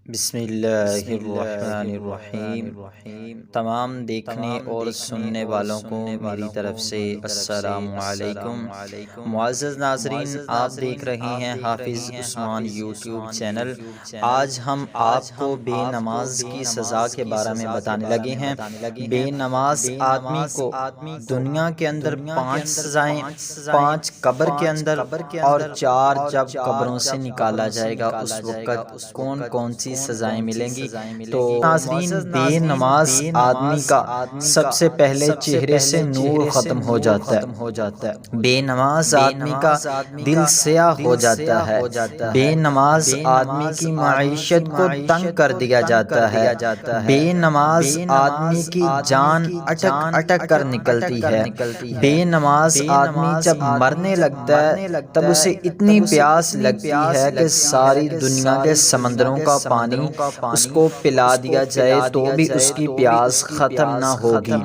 بسم اللہ الرحمن الرحیم۔ تمام دیکھنے اور سننے والوں کو میری طرف سے السلام علیکم۔ معزز ناظرین، آپ دیکھ رہے ہیں حافظ عثمان یوٹیوب چینل۔ آج ہم آپ کو بے نماز کی سزا کے بارے میں بتانے لگے ہیں۔ بے نماز آدمی کو دنیا کے اندر 5 سزائیں، 5 قبر کے اندر اور 4 جب قبروں سے نکالا جائے گا اس وقت کون کون سی سزائیں ملیں گی۔ تو ناظرین، بے نماز آدمی کا سب سے پہلے چہرے سے نور ختم ہو جاتا ہے۔ بے نماز آدمی کا دل سیاہ ہو جاتا ہے۔ بے نماز آدمی کی معیشت کو تنگ کر دیا جاتا ہے۔ بے نماز آدمی کی جان اٹک اٹک کر نکلتی ہے۔ بے نماز آدمی جب مرنے لگتا ہے تب اسے اتنی پیاس لگتی ہے کہ ساری دنیا کے سمندروں کا پانی اس کو پلا دیا جائے تو بھی اس کی پیاس ختم نہ ہوگی۔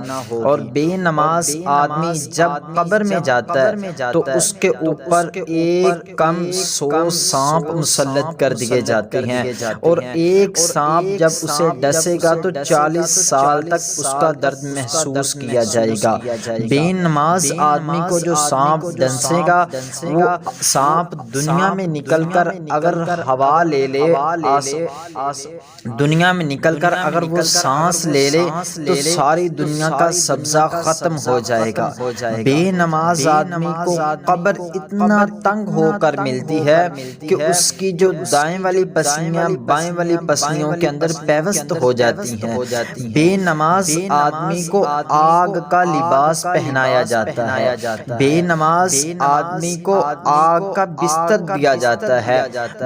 اور بے نماز آدمی جب قبر میں جاتا ہے تو اس کے اوپر ایک کم 100 سانپ مسلط کر دیے جاتے ہیں، اور ایک سانپ جب اسے ڈسے گا تو 40 سال تک اس کا درد محسوس کیا جائے گا۔ بے نماز آدمی کو جو سانپ ڈسے گا وہ سانپ دنیا میں نکل کر اگر ہوا لے لے، دنیا میں نکل کر اگر وہ سانس لے لے تو ساری دنیا کا سبزہ ختم ہو جائے گا۔ بے نماز آدمی کو قبر اتنا تنگ ہو کر ملتی ہے کہ اس کی جو دائیں والی پسلیاں بائیں والی پسلیوں کے اندر پیوست ہو جاتی ہیں۔ بے نماز آدمی کو آگ کا لباس پہنایا جاتا ہے۔ بے نماز آدمی کو آگ کا بستر دیا جاتا ہے۔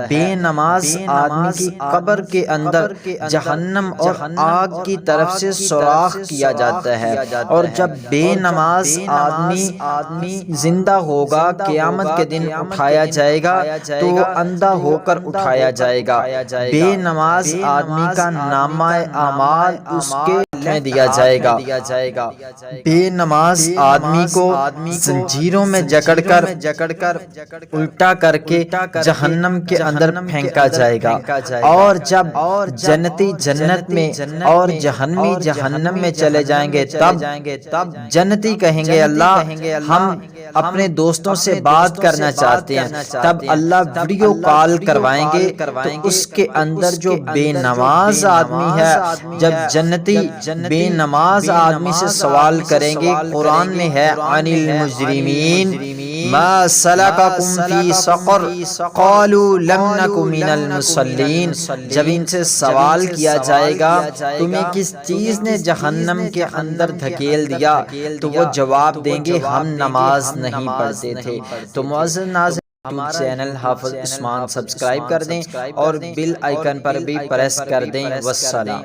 بے نماز آدمی کی قبر کے اندر جہنم اور آگ کی طرف سے سوراخ کیا جاتا ہے، اور جب بے نماز آدمی زندہ ہوگا قیامت کے دن اٹھایا جائے گا تو وہ اندھا ہو کر اٹھایا جائے گا۔ بے نماز آدمی کا نامہ اعمال اس کے میں دیا جائے گا۔ بے نماز آدمی کو زنجیروں میں جکڑ کر الٹا کر کے جہنم کے اندر پھینکا جائے گا، اور جب جنتی جنت میں اور جہنمی جہنم میں چلے جائیں گے تب جنتی کہیں گے اللہ ہم اپنے دوستوں سے بات کرنا چاہتے ہیں، تب اللہ ویڈیو کال کروائیں گے تو اس کے اندر جو بے نماز آدمی ہے، جب جنتی بے نماز آدمی سے سوال کریں گے، قرآن میں ہے عن المجرمین ما سلککم فی سقر قالوا لم نک من المصلین، جب ان سے سوال کیا جائے گا تمہیں کس چیز نے جہنم کے اندر دھکیل دیا تو وہ جواب دیں گے ہم نماز نہیں پڑھتے تھے۔ تو معزز ناظرین، ہمارا چینل حافظ عثمان سبسکرائب کر دیں اور بیل آئیکن پر بھی پریس کر دیں۔ والسلام۔